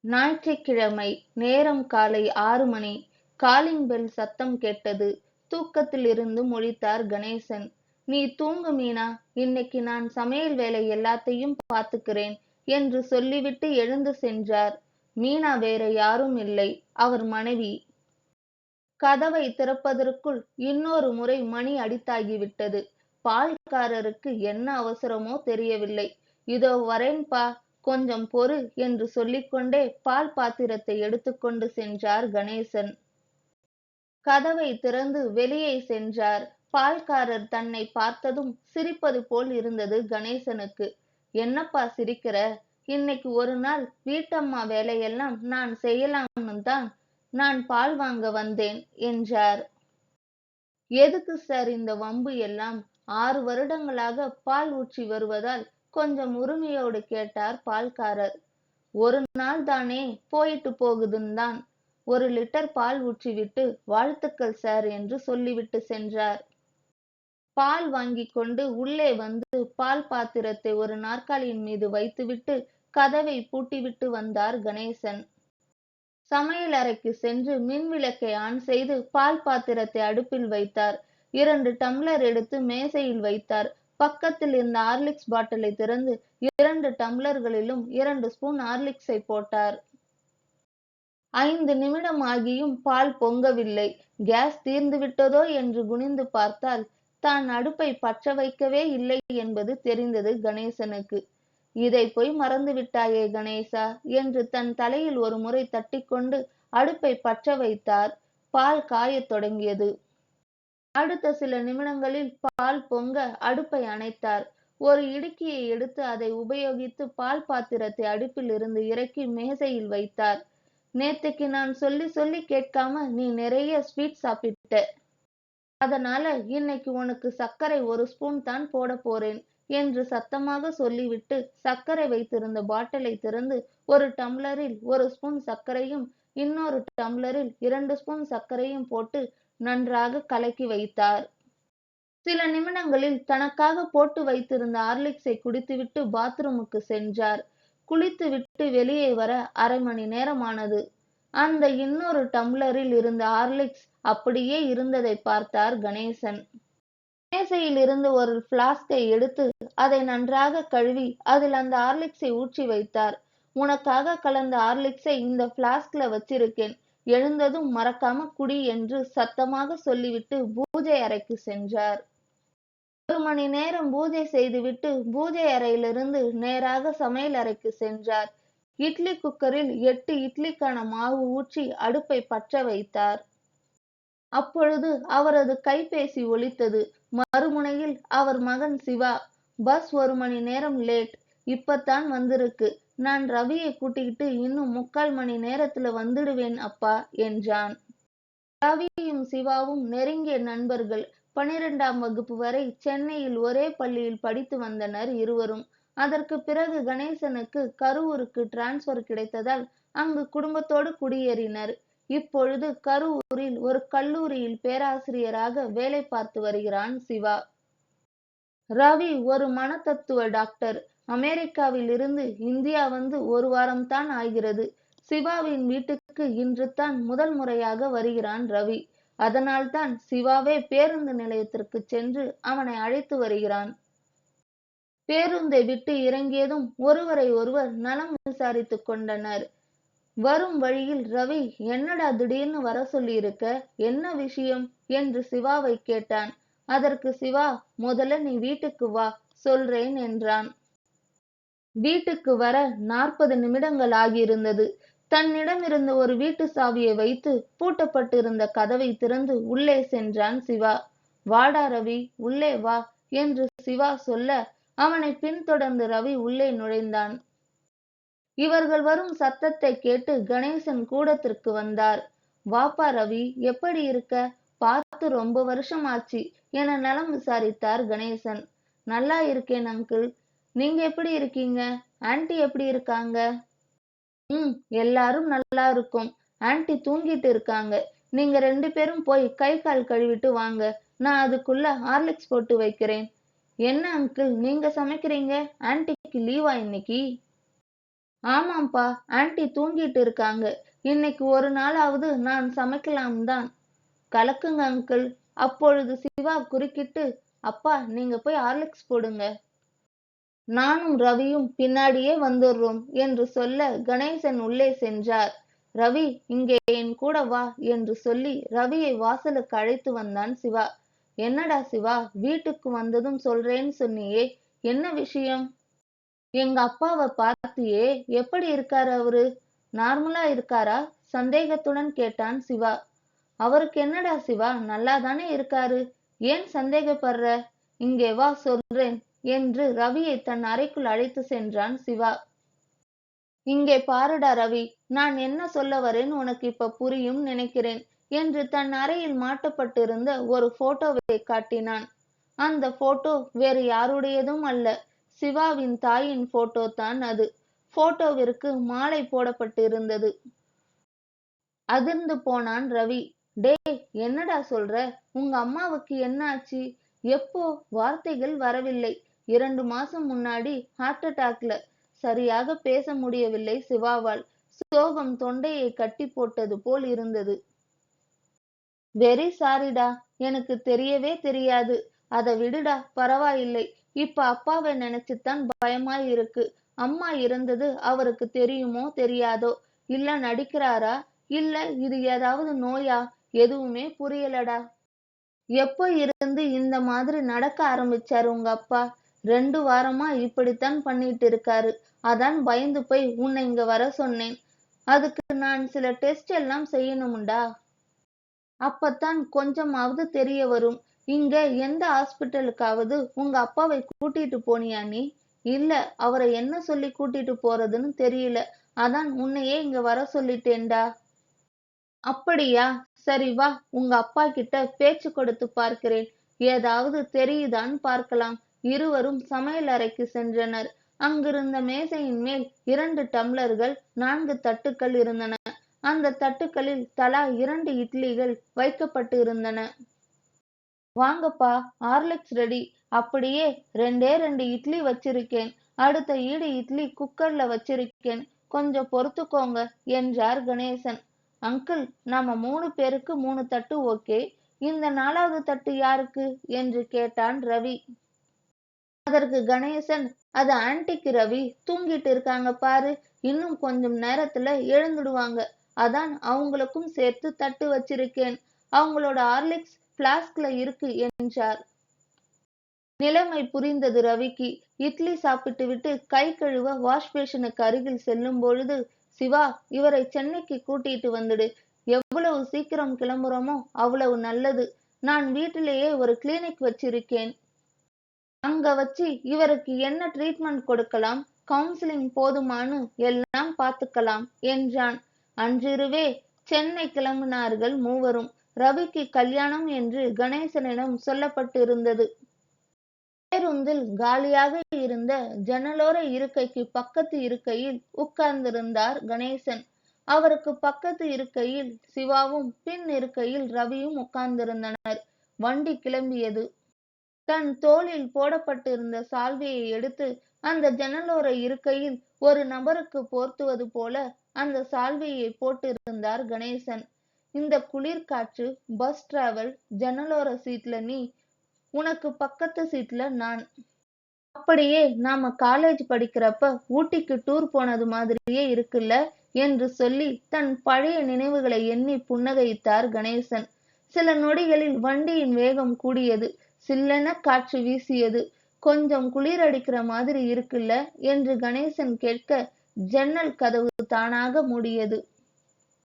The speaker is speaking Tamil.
ஞாயிற்றுக்கிழமை, நேரம் காலை 6 மணி. காலிங் பெல் சத்தம் கேட்டது. தூக்கத்திலிருந்து முழித்தார் கணேசன். "நீ தூங்கு மீனா, இன்னைக்கு நான் சமையல் வேலை எல்லாத்தையும் பாத்துக்கிறேன்" என்று சொல்லிவிட்டு எழுந்து சென்றார். மீனா வேற யாரும் இல்லை, அவர் மனைவி. கதவை திறப்பதற்குள் இன்னொரு முறை மணி அடித்தாகிவிட்டது. பால்காரருக்கு என்ன அவசரமோ தெரியவில்லை. "இதோ வரேன்பா, கொஞ்சம் பொறு" என்று சொல்லிக்கொண்டே பால் பாத்திரத்தை எடுத்துக்கொண்டு சென்றார் கணேசன். கதவை திறந்து வெளியே சென்றார். பால்காரர் தன்னை பார்த்ததும் சிரிப்பது போல் இருந்தது கணேசனுக்கு. "என்னப்பா சிரிக்கிற? இன்னைக்கு ஒரு நாள் வீட்டம்மா வேலையெல்லாம் நான் செய்யலாம்னு தான் நான் பால் வாங்க வந்தேன்" என்றார். "எதுக்கு சார் இந்த வம்பு எல்லாம்? 6 வருடங்களாக பால் ஊற்றி வருவதால் கொஞ்சம் உரிமையோடு கேட்டார் பால்காரர். "ஒரு நாள் தானே, போயிட்டு போகுதுன்னு தான் 1 லிட்டர் பால் ஊற்றிவிட்டு வாழ்த்துக்கள் சார் என்று சொல்லிவிட்டு சென்றார். பால் வாங்கிக் கொண்டு உள்ளே வந்து பால் பாத்திரத்தை ஒரு நாற்காலியின் மீது வைத்துவிட்டு கதவை பூட்டிவிட்டு வந்தார் கணேசன். சமையல் அறைக்கு சென்று மின்விளக்கை ஆன் செய்து பால் பாத்திரத்தை அடுப்பில் வைத்தார். 2 டம்ளர் எடுத்து மேசையில் வைத்தார். பக்கத்தில் இருந்த ஹார்லிக்ஸ் பாட்டிலை திறந்து 2 டம்ளர்களிலும் 2 ஸ்பூன் ஹார்லிக்ஸை போட்டார். 5 நிமிடம் ஆகியும் பால் பொங்கவில்லை. கேஸ் தீர்ந்து விட்டதோ என்று குனிந்து பார்த்தால் தான் அடுப்பை பற்ற வைக்கவே இல்லை என்பது தெரிந்தது கணேசனுக்கு. "இதை போய் மறந்து விட்டாயே கணேசா" என்று தன் தலையில் ஒரு முறை தட்டிக்கொண்டு அடுப்பை பற்ற வைத்தார். பால் காயத் தொடங்கியது. அடுத்த சில நிமிடங்களில் பால் பொங்க அடுப்பை அணைத்தார். ஒரு இடுக்கியை எடுத்து அதை உபயோகித்து பால் பாத்திரத்தை அடுப்பில் இருந்து இறக்கி மேசையில் வைத்தார். "நேத்தைக்கு நான் சொல்லி சொல்லி கேட்காம நீ நிறைய ஸ்வீட் சாப்பிட்ட. அதனால இன்னைக்கு உனக்கு சர்க்கரை 1 ஸ்பூன் தான் போடப் போறேன்" என்று சத்தமாக சொல்லிவிட்டு சர்க்கரை வைத்திருந்த பாட்டிலை திறந்து 1 டம்ளரில் 1 ஸ்பூன் சர்க்கரையும் இன்னொரு டம்ளரில் 2 ஸ்பூன் சர்க்கரையும் போட்டு நன்றாக கலக்கி வைத்தார். சில நிமிடங்களில் தனக்காக போட்டு வைத்திருந்த ஹார்லிக்ஸை குடித்துவிட்டு பாத்ரூமுக்கு சென்றார். குளித்துவிட்டு வெளியே வர 1/2 மணி நேரம் ஆனது. அந்த இன்னொரு டம்ளரில் இருந்த ஹார்லிக்ஸ் அப்படியே இருந்ததை பார்த்தார் கணேசன். மேசையில் இருந்து ஒரு பிளாஸ்கை எடுத்து அதை நன்றாக கழுவி அதில் அந்த ஹார்லிக்ஸை ஊற்றி வைத்தார். "உனக்காக கலந்த ஹார்லிக்ஸை இந்த பிளாஸ்க்ல வச்சிருக்கேன். எழுந்ததும் மறக்காம குடி" என்று சத்தமாக சொல்லிவிட்டு பூஜை அறைக்கு சென்றார். 1 மணி நேரம் பூஜை செய்துவிட்டு பூஜை அறையிலிருந்து நேராக சமையல் அறைக்கு சென்றார். இட்லி குக்கரில் 8 இட்லிக்கான மாவு ஊற்றி அடுப்பை பற்ற வைத்தார். அப்பொழுது அவரது கைபேசி ஒலித்தது. மறுமுனையில் அவர் மகன் சிவா. "பஸ் 1 மணி நேரம் லேட். இப்பத்தான் வந்திருக்கு. நான் ரவியை கூட்டிக்கிட்டு இன்னும் 3/4 மணி நேரத்துல வந்துடுவேன் அப்பா" என்றான். ரவியும் சிவாவும் நெருங்கிய நண்பர்கள். 12ஆம் வகுப்பு வரை சென்னையில் ஒரே பள்ளியில் படித்து வந்தனர் இருவரும். அதற்கு பிறகு கணேசனுக்கு கரூருக்கு டிரான்ஸ்பர் கிடைத்ததால் அங்கு குடும்பத்தோடு குடியேறினர். இப்பொழுது கரூரில் ஒரு கல்லூரியில் பேராசிரியராக வேலை பார்த்து வருகிறான் சிவா. ரவி ஒரு மனத்தத்துவ டாக்டர். அமெரிக்காவில் இருந்து இந்தியா வந்து 1 வாரம்தான் ஆகிறது. சிவாவின் வீட்டுக்கு இன்றுதான் முதல் முறையாக வருகிறான் ரவி. அதனால்தான் சிவாவே பேருந்து நிலையத்திற்கு சென்று அவனை அழைத்து வருகிறான். பேருந்தை விட்டு இறங்கியதும் ஒருவரை ஒருவர் நலம் விசாரித்துக் கொண்டனர். வரும் வழியில் ரவி, "என்னடா திடீர்னு வர சொல்லியிருக்க, என்ன விஷயம்" என்று சிவாவை கேட்டான். அதற்கு சிவா, "முதல்ல நீ வீட்டுக்கு வா, சொல்றேன்" என்றான். வீட்டுக்கு வர 40 நிமிடங்கள் ஆகியிருந்தது. தன்னிடமிருந்த ஒரு வீட்டு சாவியை வைத்து பூட்டப்பட்டிருந்த கதவை திறந்து உள்ளே சென்றான் சிவா. "வாடா ரவி, உள்ளே வா" என்று சிவா சொல்ல அவனை பின்தொடர்ந்து ரவி உள்ளே நுழைந்தான். இவர்கள் வரும் சத்தத்தை கேட்டு கணேசன் கூடத்திற்கு வந்தார். "வாப்பா ரவி, எப்படி இருக்க? பார்த்து ரொம்ப வருஷம் ஆச்சு" என நலம் விசாரித்தார் கணேசன். "நல்லா இருக்கேன் அங்கிள். நீங்க எப்படி இருக்கீங்க? ஆன்ட்டி எப்படி இருக்காங்க?" எல்லாரும் நல்லா இருக்கோம். ஆன்ட்டி தூங்கிட்டு இருக்காங்க. நீங்க 2 பேரும் போய் கை கால் கழுவிட்டு வாங்க. நான் அதுக்குள்ள ஹார்லிக்ஸ் போட்டு வைக்கிறேன்." "என்ன அங்கிள் நீங்க சமைக்கிறீங்க? ஆன்ட்டிக்கு லீவா இன்னைக்கு?" ஆமாம்பா, ஆன்ட்டி தூங்கிட்டு இருக்காங்க. இன்னைக்கு ஒரு நாளாவது நான் சமைக்கலாம் தான். கலக்குங்க அங்கிள். அப்பொழுது சிவா குறுக்கிட்டு, அப்பா நீங்க போய் ஹார்லிக்ஸ் போடுங்க. நானும் ரவியும் பின்னாடியே வந்துடுறோம் என்று சொல்ல கணேசன் உள்ளே சென்றார். ரவி, இங்கே என் கூட வா என்று சொல்லி ரவியை வாசலுக்கு அழைத்து வந்தான் சிவா. என்னடா சிவா, வீட்டுக்கு வந்ததும் சொல்றேன்னு சொன்னியே, என்ன விஷயம்? எங்க அப்பாவை பார்த்தியே, எப்படி இருக்காரு அவரு? நார்மலா இருக்காரா? சந்தேகத்துடன் கேட்டான் சிவா. அவருக்கு என்னடா சிவா, நல்லாதானே இருக்காரு. ஏன் சந்தேகப்படுற? இங்கே வா சொல்றேன் என்று ரவியை தன் அறைக்குள் அழைத்து சென்றான் சிவா. இங்கே பாருடா ரவி, நான் என்ன சொல்ல வரேன்னு உனக்கு இப்ப புரியும் நினைக்கிறேன் என்று தன் அறையில் மாட்டப்பட்டிருந்த ஒரு போட்டோவை காட்டினான். அந்த போட்டோ வேறு யாருடையதும் அல்ல, சிவாவின் தாயின் போட்டோ தான் அது. போட்டோவிற்கு மாலை போடப்பட்டிருந்தது. அதிர்ந்து போனான் ரவி. டேய், என்னடா சொல்ற? உங்க அம்மாவுக்கு என்ன ஆச்சு? எப்போ? வார்த்தைகள் வரவில்லை. 2 மாசம் முன்னாடி ஹார்ட் அட்டாக்ல. சரியாக பேச முடியவில்லை சிவாவால். சோகம் தொண்டையை கட்டி போட்டது போல் இருந்தது. வெரி சாரிடா, எனக்கு தெரியவே தெரியாது. அத விடுடா, பரவாயில்லை. இப்ப அப்பாவை நினைச்சுத்தான் பயமாய் இருக்கு. அம்மா இறந்தது அவருக்கு தெரியுமோ தெரியாதோ, இல்ல நடிக்கிறாரா, இல்ல இது ஏதாவது நோயா, எதுவுமே புரியலடா. எப்போ இருந்து இந்த மாதிரி நடக்க ஆரம்பிச்சாரு உங்க அப்பா? 2 வாரமா இப்படித்தான் பண்ணிட்டு இருக்காரு. அதான் பயந்து போய் உன்னை இங்க வர சொன்னேன். அதுக்கு நான் சில டெஸ்ட் எல்லாம் செய்யணும்டா. அப்பத்தான் கொஞ்சமாவது தெரிய வரும். இங்க எந்த ஹாஸ்பிட்டலுக்காவது உங்க அப்பாவை கூட்டிட்டு போனியா நீ? இல்ல, அவரை என்ன சொல்லி கூட்டிட்டு போறதுன்னு தெரியல. அதான் உன்னையே இங்க வர சொல்லிட்டேன்டா. அப்படியா? சரி வா, உங்க அப்பா கிட்ட பேச்சு கொடுத்து பார்க்கிறேன். ஏதாவது தெரியுதான்னு பார்க்கலாம். இருவரும் சமையல் அறைக்கு சென்றனர். அங்கிருந்த மேசையின் மேல் 2 டம்ளர்கள், 4 தட்டுக்கள் இருந்தன. அந்த தட்டுக்களில் தலா 2 இட்லிகள் வைக்கப்பட்டு இருந்தன. வாங்கப்பா, ஹார்லிக்ஸ் ரெடி. அப்படியே 2 இட்லி வச்சிருக்கேன். அடுத்த ஈடு இட்லி குக்கர்ல வச்சிருக்கேன். கொஞ்சம் பொறுத்துக்கோங்க என்றார் கணேசன். அங்கிள், நாம 3 பேருக்கு 3 தட்டு ஓகே. இந்த 4வது தட்டு யாருக்கு என்று கேட்டான் ரவி. அதற்கு கணேசன், அது ஆன்ட்டிக்கு ரவி, தூங்கிட்டு இருக்காங்க பாரு. இன்னும் கொஞ்சம் நேரத்துல எழுந்துடுவாங்க. அதான் அவங்களுக்கும் சேர்த்து தட்டு வச்சிருக்கேன். அவங்களோட ஹார்லிக்ஸ் பிளாஸ்க்ல இருக்கு என்றார். நிலைமை புரிந்தது ரவிக்கு. இட்லி சாப்பிட்டு விட்டு கை கழுவ வாஷ் பேஷனுக்கு அருகில் செல்லும் பொழுது, சிவா, இவரை சென்னைக்கு கூட்டிட்டு வந்துடு. எவ்வளவு சீக்கிரம் கிளம்புறோமோ அவ்வளவு நல்லது. நான் வீட்டிலேயே ஒரு கிளினிக் வச்சிருக்கேன். அங்க வச்சு இவருக்கு என்ன ட்ரீட்மெண்ட் கொடுக்கலாம், கவுன்சிலிங் போதுமான்னு எல்லாம் பார்த்துக்கலாம் என்றான். அன்றிரவே சென்னை கிளம்பினார்கள் மூவரும். ரவிக்கு கல்யாணம் என்று கணேசனிடம் சொல்லப்பட்டிருந்தது. பேருந்தில் காலியாக இருந்த ஜன்னலோர இருக்கைக்கு பக்கத்து இருக்கையில் உட்கார்ந்திருந்தார் கணேசன். அவருக்கு பக்கத்து இருக்கையில் சிவாவும் பின் இருக்கையில் ரவியும் உட்கார்ந்திருந்தனர். வண்டி கிளம்பியது. தன் தோளில் போடப்பட்டிருந்த சால்வையை எடுத்து அந்த ஜன்னலோர இருக்கையில் ஒரு நபருக்கு போர்த்துவது போல அந்த சால்வையை போட்டிருந்தார் கணேசன். இந்த குளிர்காற்று, பஸ் டிராவல், ஜன்னலோர சீட்ல நீ, உனக்கு பக்கத்து சீட்ல நான். அப்படியே நாம காலேஜ் படிக்கிறப்ப ஊட்டிக்கு டூர் போனது மாதிரியே இருக்குல்ல என்று சொல்லி தன் பழைய நினைவுகளை எண்ணி புன்னகைத்தார் கணேசன். சில நொடிகளில் வண்டியின் வேகம் கூடியது. சில்லென காற்று வீசியது. கொஞ்சம் குளிர் அடிக்கிற மாதிரி இருக்குல்ல என்று கணேசன் கேட்க, ஜன்னல் கதவு தானாக மூடியது.